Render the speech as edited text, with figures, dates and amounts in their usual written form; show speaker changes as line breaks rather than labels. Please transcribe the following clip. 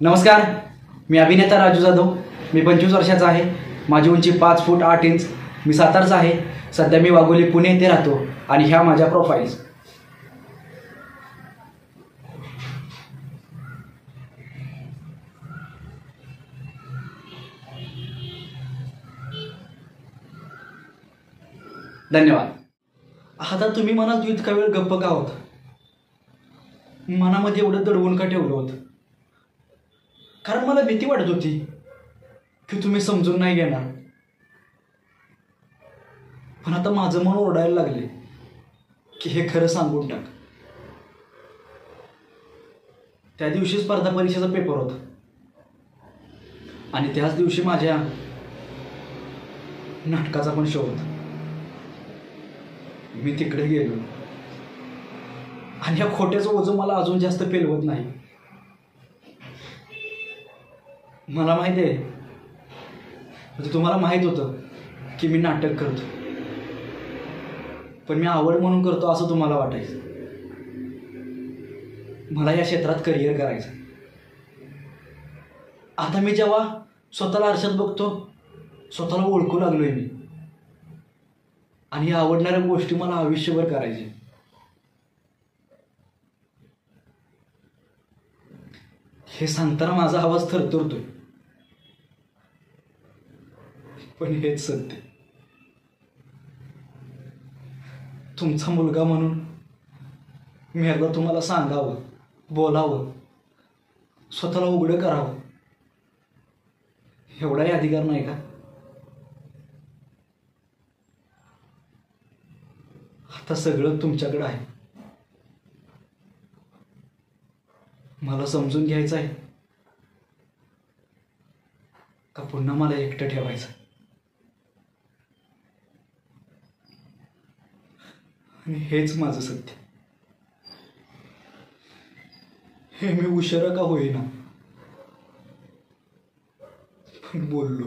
नमस्कार, मी अभिनेता राजू जाधव. मी 25 वर्षाचा आहे. माझी उंची 5 फूट 8 इंच. मी सातारचा आहे. सध्या मी वाघोली पुणे येथे राहतो आणि ह्या माझ्या प्रोफाईल्स. धन्यवाद. आता तुम्ही म्हणाल तू इतका वेळ गप्प का होता? मनामध्ये एवढं दडवून का ठेवलं होतं? कारण मला भीती वाटत होती की तुम्ही समजून नाही घेणार. पण आता माझं मन ओरडायला लागले की हे खरं सांगून टाक. त्या दिवशी स्पर्धा परीक्षेचा पेपर होता आणि त्याच दिवशी माझ्या नाटकाचा पण शो होता. मी तिकडे गेलो आणि या खोट्याचं ओझं मला अजून जास्त पेलवत नाही. मला माहिती आहे, म्हणजे तुम्हाला माहीत होतं की मी नाटक करतो, पण मी आवड म्हणून करतो असं तुम्हाला वाटायचं. मला या क्षेत्रात करिअर करायचं. आता मी जेव्हा स्वतःला आरशात बघतो, स्वतःला ओळखू लागलोय मी. आणि या आवडणाऱ्या गोष्टी मला आयुष्यभर करायचे. हे सांगताना माझा आवाज थरथरतोय, पण हेच सत्य. तुमचा मुलगा म्हणून मी एकदा तुम्हाला सांगावं, बोलावं, स्वतःला उघडं करावं, एवढाही अधिकार नाही का? आता सगळं तुमच्याकडे आहे. मला समजून घ्यायचं आहे का पुन्हा मला एकटं ठेवायचं? आणि हेच माझं सत्य. हे मी उशिरा का होईना पण बोललो.